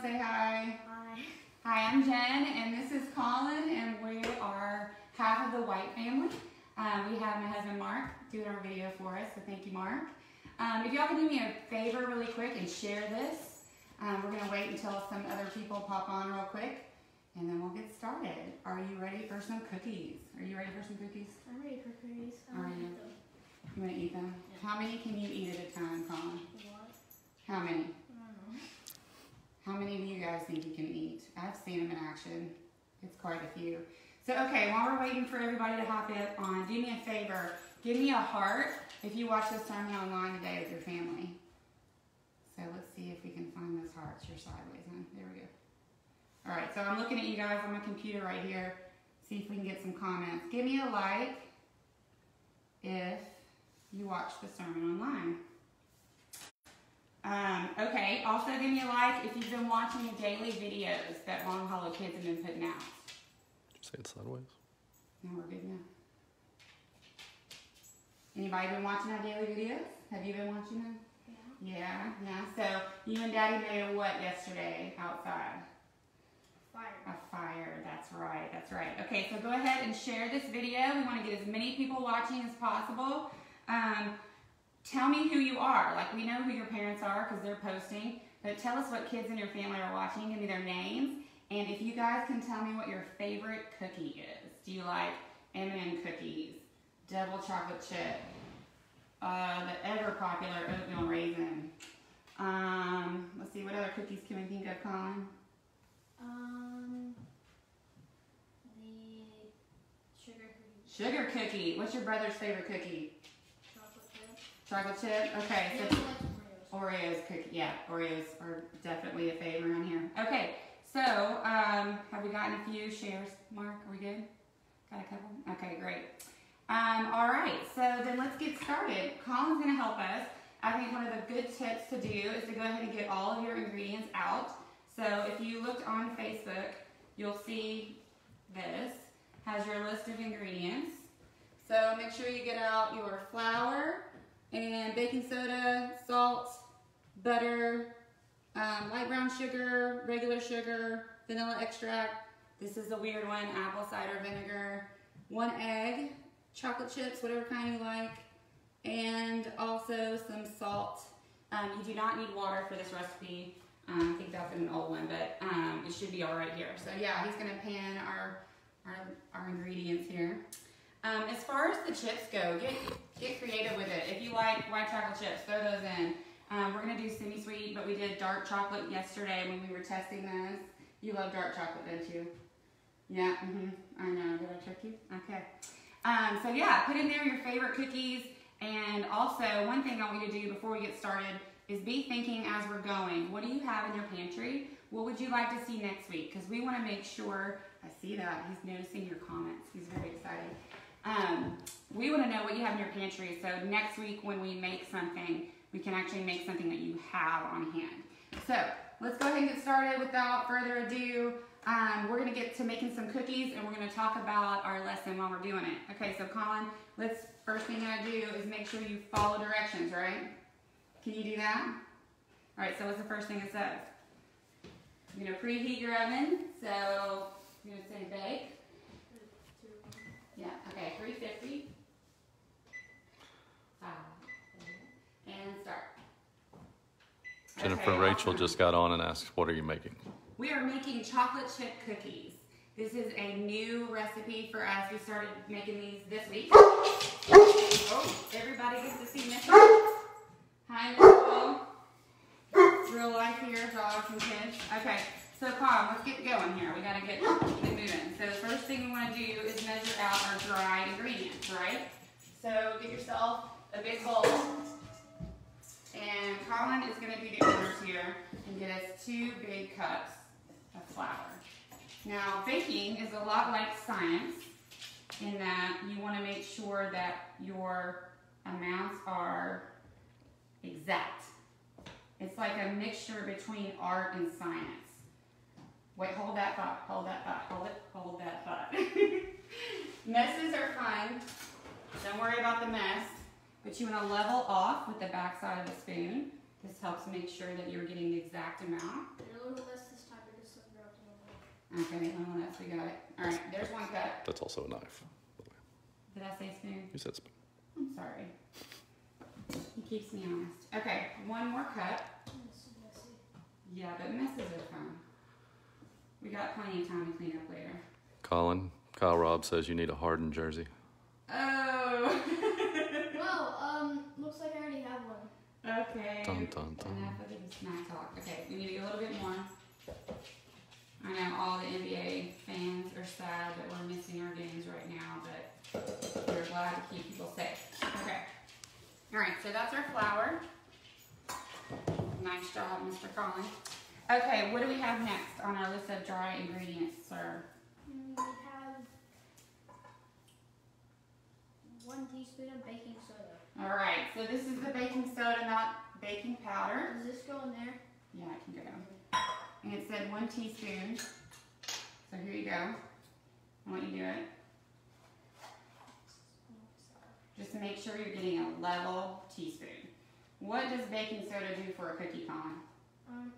say hi. Hi. Hi, I'm Jen, and this is Colin, and we are half of the White family. We have my husband Mark doing our video for us, so thank you, Mark. If y'all can do me a favor really quick and share this, we're going to wait until some other people pop on real quick, and then we'll get started. Are you ready for some cookies? Are you ready for some cookies? I'm ready for cookies. Are you? You want to eat them? Yeah. How many can you eat at a time, Colin? What? How many? I don't know. How many do you guys think you can eat? I've seen them in action. It's quite a few. So, okay, while we're waiting for everybody to hop on, do me a favor. Give me a heart if you watch this sermon online today with your family. So let's see if we can find those hearts. You're sideways, huh? There we go. All right, so I'm looking at you guys on my computer right here. See if we can get some comments. Give me a like if you watch the sermon online. Okay, also give me a like if you've been watching the daily videos that Long Hollow Kids have been putting out. Say it sideways. No, we're good now. Anybody been watching our daily videos? Have you been watching them? Yeah. Yeah. So you and Daddy made a what yesterday outside? Fire. A fire. That's right. That's right. Okay, so go ahead and share this video. We want to get as many people watching as possible. Tell me who you are. Like, we know who your parents are because they're posting, but tell us what kids in your family are watching. Give me their names. And if you guys can tell me what your favorite cookie is. Do you like M&M cookies, double chocolate chip, the ever popular oatmeal raisin? Let's see, what other cookies can we think of, Colin? The sugar cookie. Sugar cookie. What's your brother's favorite cookie? Chocolate chip. Chocolate chip? Okay. Yeah, So he likes Oreos. Oreos cookie. Yeah, Oreos are definitely a favorite around here. Okay. So, have we gotten a few shares, Mark? Are we good? Got a couple? Okay, great. All right, so then let's get started. Colin's going to help us. I think one of the good tips to do is to go ahead and get all of your ingredients out. So if you looked on Facebook, you'll see this has your list of ingredients. So make sure you get out your flour and baking soda, salt, butter, light brown sugar, regular sugar, vanilla extract. This is a weird one, apple cider vinegar, 1 egg, chocolate chips, whatever kind you like, and also some salt. You do not need water for this recipe. I think that's in an old one, but it should be all right here. So yeah, he's gonna pan our ingredients here. As far as the chips go, get creative with it. If you like white chocolate chips, throw those in. We're going to do semi-sweet, but we did dark chocolate yesterday when we were testing those. You love dark chocolate, don't you? Yeah, I know. Did I trick you? Okay. So yeah, put in there your favorite cookies. And also, one thing I want you to do before we get started is be thinking as we're going. What do you have in your pantry? What would you like to see next week? Because we want to make sure, I see that, he's noticing your comments. He's very excited. We want to know what you have in your pantry. So next week when we make something, we can actually make something that you have on hand. So let's go ahead and get started without further ado. We're going to get to making some cookies and we're going to talk about our lesson while we're doing it. Okay, so Colin, first thing I do is make sure you follow directions, right? Can you do that? All right, so what's the first thing it says? You're going to preheat your oven. So you're going to say bake. Yeah, okay, 350. And start. Jennifer Okay, Rachel awesome. just got on and asked, what are you making? We are making chocolate chip cookies. This is a new recipe for us. We started making these this week. Oh, everybody gets to see Miss. Hi, Miss. Real life here, dogs and kids. Okay, so Colin, let's get going here. We gotta get moving. So the first thing we want to do is measure out our dry ingredients, right? So get yourself a big bowl. And Colin is going to be the honors here and get us 2 big cups of flour. Now, baking is a lot like science in that you want to make sure that your amounts are exact. It's like a mixture between art and science. Wait, hold that thought, hold that thought, hold that thought. Messes are fun. Don't worry about the mess. But you want to level off with the back side of the spoon. This helps make sure that you're getting the exact amount. And a little less this Okay, well, that's, we got it. All right, there's 1 cup. That's also a knife. Did I say spoon? You said spoon. I'm sorry. He keeps me honest. Okay, 1 more cup. This is messy. Yeah, but messes are fun. We got plenty of time to clean up later. Kyle Robb says you need a hardened jersey. Oh! Well, looks like I already have one. Okay. Dun, dun, dun. Enough of the smack talk. Okay, we need to get a little bit more. I know all the NBA fans are sad that we're missing our games right now, but we're glad to keep people safe. Okay. Alright, so that's our flour. Nice job, Mr. Colin. Okay, what do we have next on our list of dry ingredients, sir? We have 1 teaspoon of baking soda. Alright, so this is the baking soda, not baking powder. Does this go in there? Yeah, I can go. And it said 1 teaspoon. So here you go. I want you to do it. Just to make sure you're getting a level teaspoon. What does baking soda do for a cookie, Colin?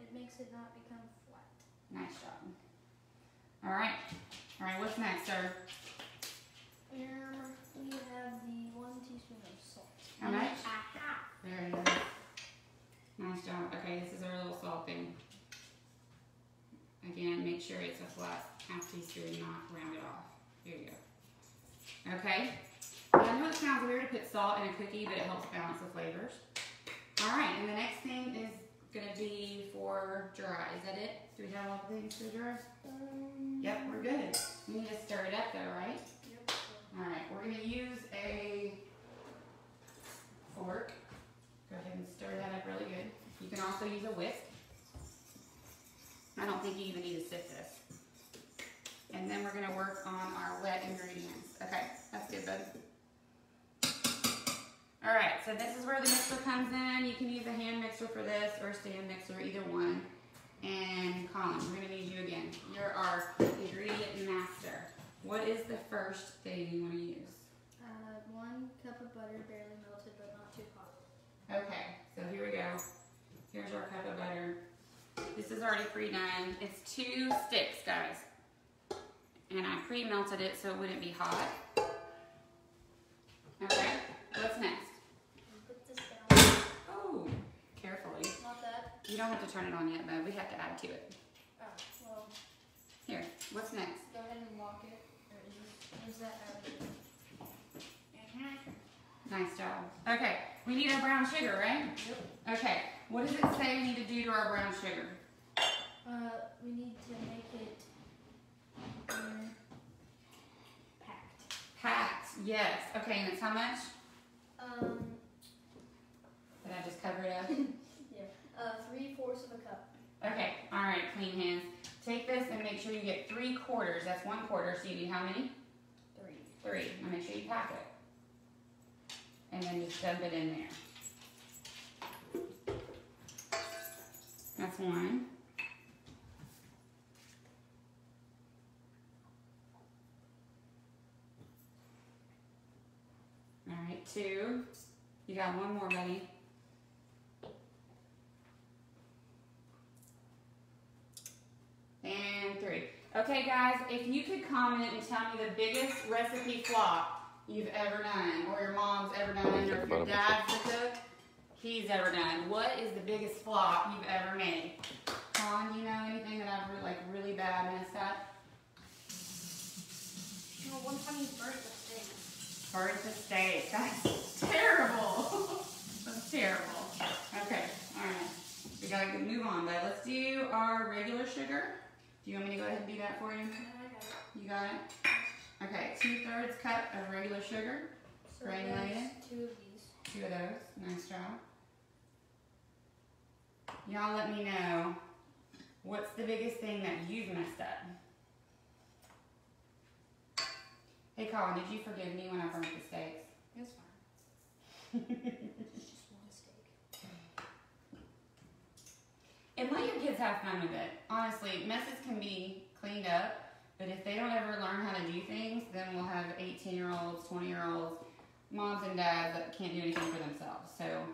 It makes it not become flat. Nice job. Alright. Alright, what's next, sir? We have the 1 teaspoon of salt. How much? Aha. Very nice. Nice job. Okay, this is our little salt thing. Again, make sure it's a flat half teaspoon, not round it off. Here you go. Okay. I know it sounds weird to put salt in a cookie, but it helps balance the flavors. Alright, and the next thing is going to be for dry. Is that it? Do we have all the things for dry? Yep, we're good. We need to stir it up though, right? Yep. Alright, we're going to use a fork. Go ahead and stir that up really good. You can also use a whisk. I don't think you even need to sift this. And then we're going to work on our wet ingredients. Okay, that's good, bud. Alright, so this is where the mixer comes in. You can use a hand mixer for this or a stand mixer, either one. And Colin, we're going to need you again. You're our ingredient master. What is the first thing you want to use? 1 cup of butter, barely melted, but not too hot. Okay, so here we go. Here's our cup of butter. This is already pre-done. It's 2 sticks, guys. And I pre-melted it so it wouldn't be hot. Okay, what's next? Put this down. Oh, carefully. Not that. You don't have to turn it on yet, though. We have to add to it. Oh, well, Here, what's next? go ahead and lock it. Or is that out of it? Nice job. Okay, we need our brown sugar, right? Yep. Okay, what does it say we need to do to our brown sugar? We need to make it packed. Packed, yes. Okay, and it's how much? Did I just cover it up? Yeah. 3/4 of a cup. Okay, all right, clean hands. Take this and make sure you get 3/4. That's 1/4, so you need how many? 3. 3. Now make sure you pack it. And then just dump it in there. That's 1. All right, 2. You got 1 more, buddy. And 3. Okay, guys, if you could comment and tell me the biggest recipe flop you've ever done, or your mom's ever done, or if your dad's the cook, he's ever done. What is the biggest flop you've ever made? Colin, do you know anything that I've really bad messed up? No, one time you burnt the steak. Burnt the steak. That's terrible. That's terrible. Okay, all right. We gotta move on, but let's do our regular sugar. Do you want me to go ahead and do that for you? I got it. You got it? Okay, 2/3 cup of regular sugar. So Granulated? there's 2 of these. 2 of those. Nice job. Y'all let me know what's the biggest thing that you've messed up. Hey Colin, did you forgive me when I burnt the steaks? It's fine. It's just 1 steak. And let your kids have fun with it. Honestly, messes can be cleaned up, but if they don't ever learn how to do things, then we'll have 18-year-olds, 20-year-olds, moms and dads that can't do anything for themselves. So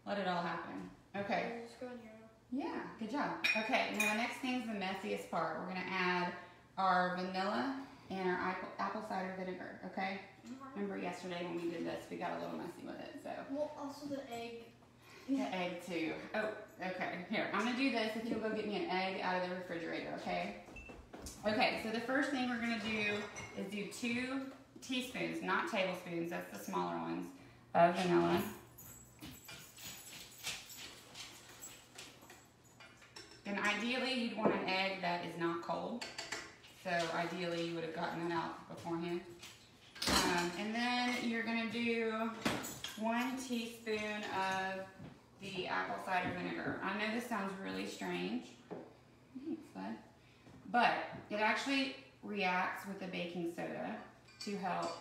let it all happen. Okay. Just go in here. Yeah, good job. Okay, now the next thing's the messiest part. We're gonna add our vanilla and our apple cider vinegar, okay? Remember yesterday when we did this, we got a little messy with it, so. Well, also the egg. The egg too. Oh, okay, here, I'm gonna do this if you'll go get me an egg out of the refrigerator, okay? Okay, so the first thing we're gonna do is do 2 teaspoons, not tablespoons, that's the smaller ones, of vanilla. And ideally, you'd want an egg that is not cold. So ideally, you would have gotten that out beforehand. And then you're gonna do 1 teaspoon of the apple cider vinegar. I know this sounds really strange. Thanks, bud. But it actually reacts with the baking soda to help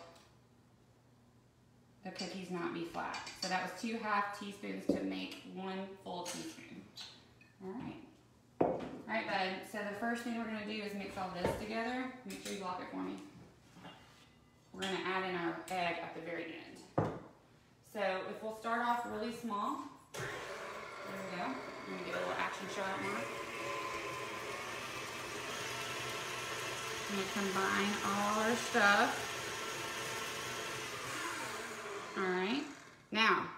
the cookies not be flat. So that was 2 half teaspoons to make 1 full teaspoon. All right. Alright, bud, so the first thing we're going to do is mix all this together. Make sure you lock it for me. We're going to add in our egg at the very end. So if we'll start off really small. There we go. I'm going to get a little action shot now. I'm going to combine all our stuff. Alright. Now,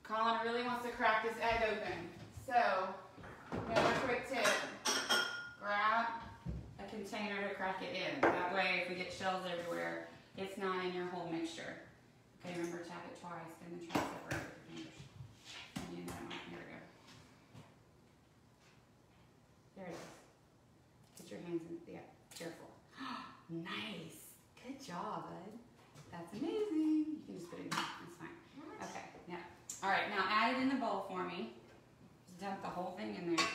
Colin really wants to crack this egg open. So, another quick tip, grab a container to crack it in. That way, if we get shells everywhere, it's not in your whole mixture. Okay, remember, tap it twice, and then try to separate with your fingers. And you know, here we go. There it is. Get your hands in, yeah, careful. Nice, good job, bud. That's amazing. You can just put it in, that's fine. Okay, yeah. All right, now add it in the bowl for me. Dump the whole thing in there.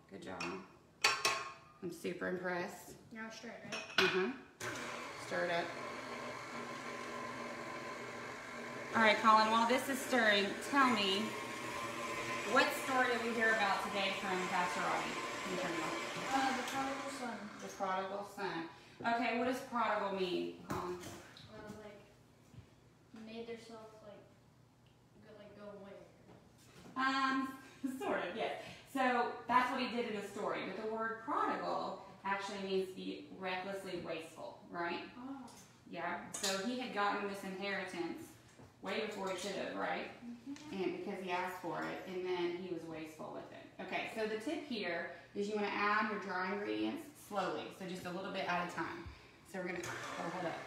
Good job. I'm super impressed. Now stir it, right? Uh-huh. Stir it up. All right, Colin, while this is stirring, tell me, what story did we hear about today from Pastor Robbie? Can you turn it off? The prodigal son. The prodigal son. Okay, what does prodigal mean, Colin? Like, made themselves, go away. Sort of, yes. So that's what he did in the story. But the word prodigal actually means to be recklessly wasteful, right? Oh. Yeah. So he had gotten this inheritance way before he should have, right? Mm-hmm. And because he asked for it, and then he was wasteful with it. Okay, so the tip here is you want to add your dry ingredients slowly, so just a little bit at a time. So we're going to, hold up.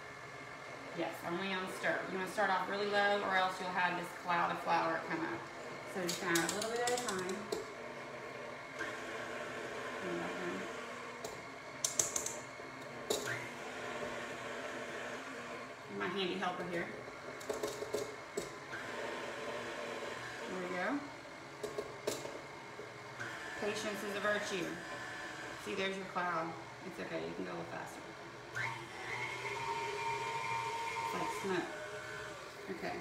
Yes, only on stir. You want to start off really low, or else you'll have this cloud of flour come up. So just add a little bit at a time. My handy helper here. There we go. Patience is a virtue. See, there's your cloud. It's okay, you can go a little faster. It's like smoke. Okay.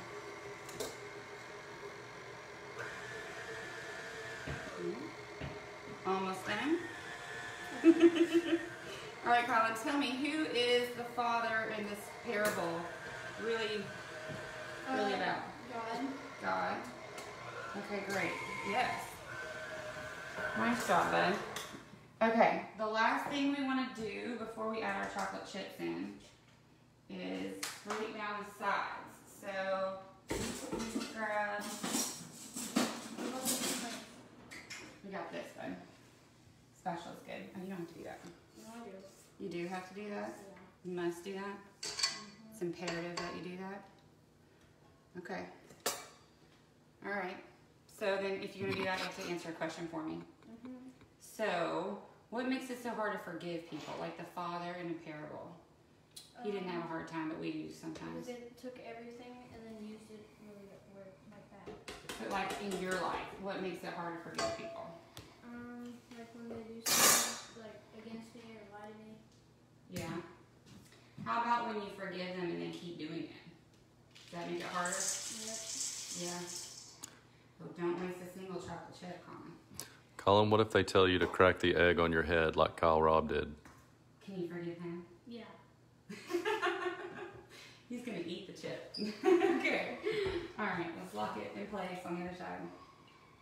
Almost done. All right, Colin, tell me, who is the father in this parable really about? God. God. Okay, great. Yes. Nice job, bud. Okay, the last thing we want to do before we add our chocolate chips in is break down the sides. So, grab. We got this, bud. Special is good. Oh, you don't have to do that. No, I do. You do have to do that? Yeah. You must do that? It's imperative that you do that? Okay. All right. So then if you're going to do that, you have to answer a question for me. So, what makes it so hard to forgive people? Like the father in a parable. He didn't have a hard time, but we do sometimes. Because it took everything and then used it really like that. But like in your life, what makes it hard to forgive people? Like when they do something like against me or lie to me. Yeah. How about when you forgive them and they keep doing it? Does that make it harder? Yep. Yeah. Well, don't waste a single chocolate chip, Colin. Colin, what if they tell you to crack the egg on your head like Kyle Robb did? Can you forgive him? Yeah. He's going to eat the chip. Okay. All right, let's lock it in place on the other side.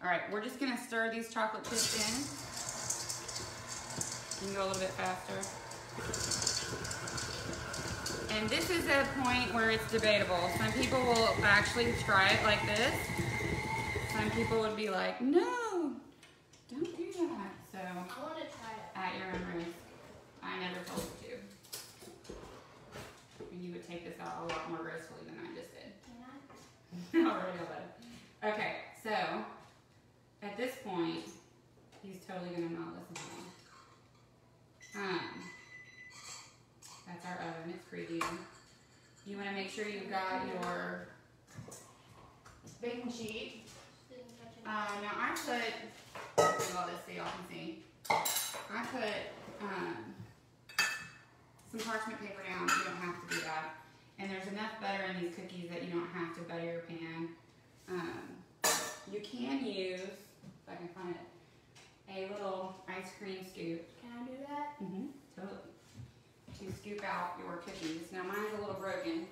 All right, we're just gonna stir these chocolate chips in. You can go a little bit faster. And this is a point where it's debatable. Some people will actually try it like this. Some people would be like, no, don't do that. So, I want to try it. at your own risk. I never told you to. And you would take this out a lot more gracefully than I just did. Can I? Already all done. Okay, so at this point, he's totally gonna not listen to me. That's our oven, it's preheating. You wanna make sure you've got your baking sheet. Didn't touch it. Now I put, let me do all this so y'all can see. I put some parchment paper down, you don't have to do that. And there's enough butter in these cookies that you don't have to butter your pan. You can use, if I can find it, a little ice cream scoop. Can I do that? Totally. To scoop out your cookies. Now mine's a little broken,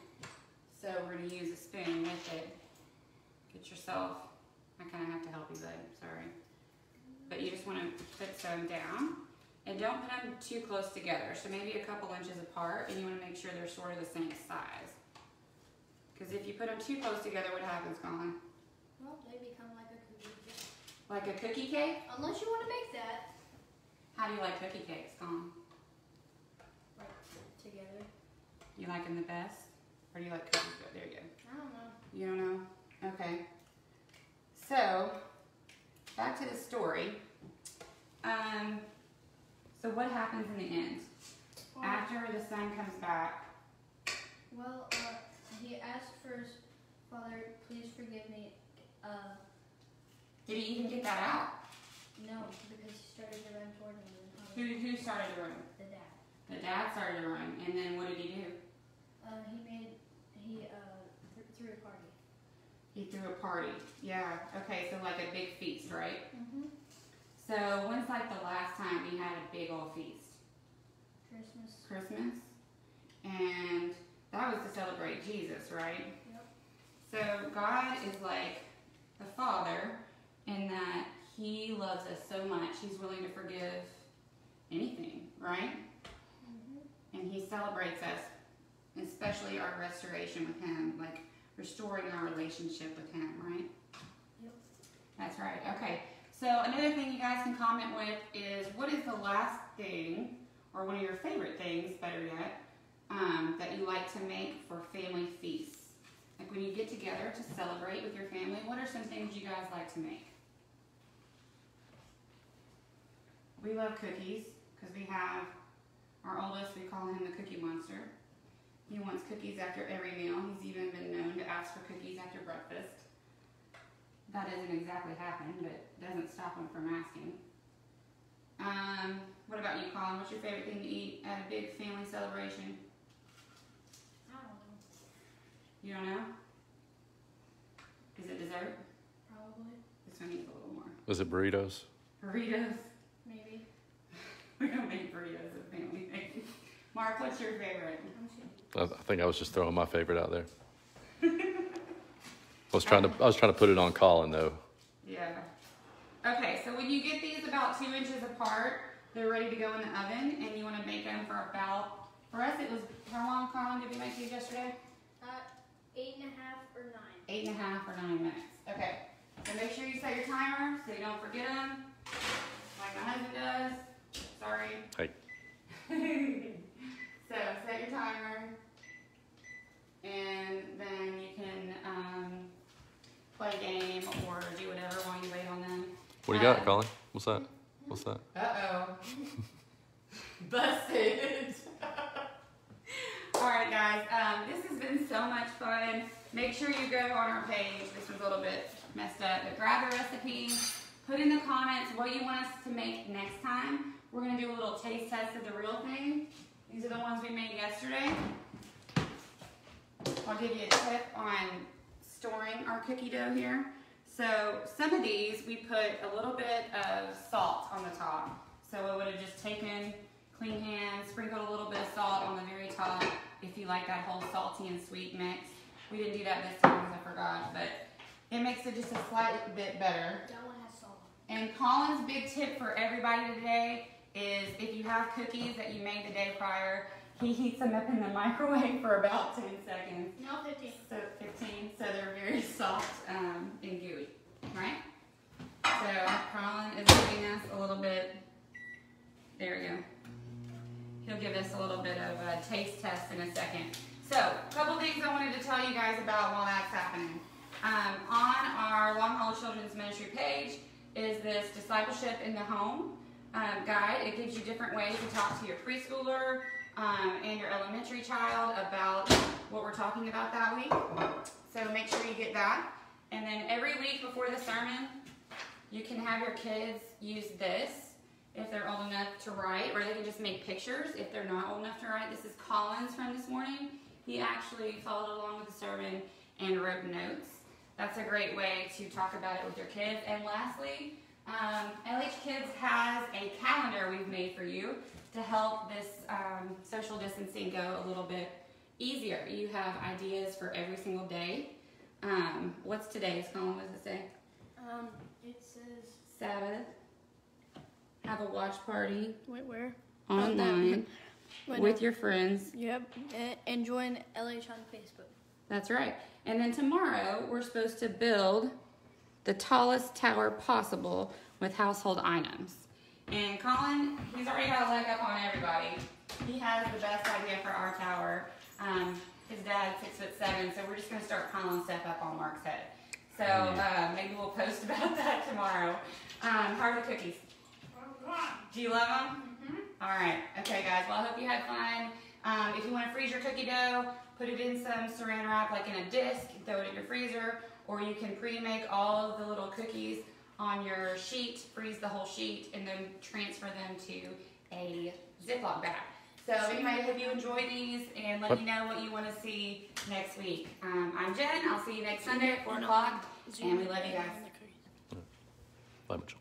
so we're gonna use a spoon with it. Get yourself, I kinda have to help you, bud, sorry. But you just wanna put some down. And don't put them too close together, so maybe a couple inches apart, and you wanna make sure they're sort of the same size. Because if you put them too close together, what happens, Colin? Well, they become like a cookie. Like a cookie cake? Unless you want to make that. How do you like cookie cakes, Colin? Like, together. You like them the best? Or do you like cookies? There you go. I don't know. You don't know? Okay. So, back to the story. So what happens in the end? Well, After the son comes back, well, he asked for his father, please forgive me. did he even get that out? No, because he started to run toward him. Who started to run? The dad. The dad started to run, and then what did he do? He threw a party. He threw a party. Yeah, okay, so like a big feast, right? Mm-hmm. So when's like the last time we had a big old feast? Christmas. Christmas? And that was to celebrate Jesus, right? Yep. So God is like a father in that he loves us so much, he's willing to forgive anything, right? Mm-hmm. And he celebrates us, especially our restoration with him, like restoring our relationship with him, right? Yep. That's right. Okay. So another thing you guys can comment with is, what is the last thing, or one of your favorite things, better yet, that you like to make for family feasts? Like when you get together to celebrate with your family, what are some things you guys like to make? We love cookies, because we have our oldest, we call him the Cookie Monster. He wants cookies after every meal. He's even been known to ask for cookies after breakfast. That doesn't exactly happen, but doesn't stop him from asking. What about you, Colin? What's your favorite thing to eat at a big family celebration? I don't know. You don't know? Is it dessert? Probably. This one needs a little more. Was it burritos? Burritos. Maybe. We don't make burritos at family things. Mark, what's your favorite? I'm sure. I think I was just throwing my favorite out there. I was trying to put it on Colin though. Yeah. Okay, so when you get these about 2 inches apart, they're ready to go in the oven, and you want to bake them for about, for us it was, how long, Colin, did we make these yesterday? 8.5 or 9. 8.5 or 9 minutes. Okay, so make sure you set your timer so you don't forget them, like my husband does. Sorry. Hey. So set your timer, and then you can play a game or do whatever while you wait on them. What do you got, Colin? What's that? What's that? Uh-oh. Busted. All right, guys. This has been so much fun. Make sure you go on our page. This was a little bit messed up, but grab the recipe. Put in the comments what you want us to make next time. We're going to do a little taste test of the real thing. These are the ones we made yesterday. I'll give you a tip on storing our cookie dough here. So some of these we put a little bit of salt on the top. So I would have just taken clean hands, sprinkled a little bit of salt on the very top if you like that whole salty and sweet mix. We didn't do that this time because I forgot, but it makes it just a slight bit better. That one has And Colin's big tip for everybody today is if you have cookies that you made the day prior, he heats them up in the microwave for about 10 seconds. No, 15. So 15, so they're very soft and gooey, right? So Colin is giving us a little bit, there we go. He'll give us a little bit of a taste test in a second. So, a couple things I wanted to tell you guys about while that's happening. On our Long Haul Children's Ministry page is this Discipleship in the Home guide. It gives you different ways to talk to your preschooler and your elementary child about what we're talking about that week. So make sure you get that. And then every week before the sermon, you can have your kids use this if they're old enough to write, or they can just make pictures if they're not old enough to write. This is Colin's from this morning. He actually followed along with the sermon and wrote notes. That's a great way to talk about it with your kids. And lastly, LH Kids has a calendar we've made for you to help this social distancing go a little bit easier. You have ideas for every single day. What's today's, Colin? What does it say? It says Sabbath. Have a watch party. Wait, where? Online with your friends. Yep. And join LH on Facebook. That's right. And then tomorrow, we're supposed to build the tallest tower possible with household items. And Colin, he's already got a leg up on everybody. He has the best idea for our tower. His dad's 6'7", so we're just going to start piling stuff up on Mark's head. So maybe we'll post about that tomorrow. How are the cookies? Do you love them? Mm-hmm. All right. Okay, guys. Well, I hope you had fun. If you want to freeze your cookie dough, put it in some saran wrap, like in a disc, throw it in your freezer, or you can pre-make all of the little cookies on your sheet, freeze the whole sheet, and then transfer them to a Ziploc bag. So anyway, I hope you enjoy these, and let me know what you want to see next week. I'm Jen. I'll see you next Sunday at 4 o'clock, and we love you guys. Bye, Mitchell.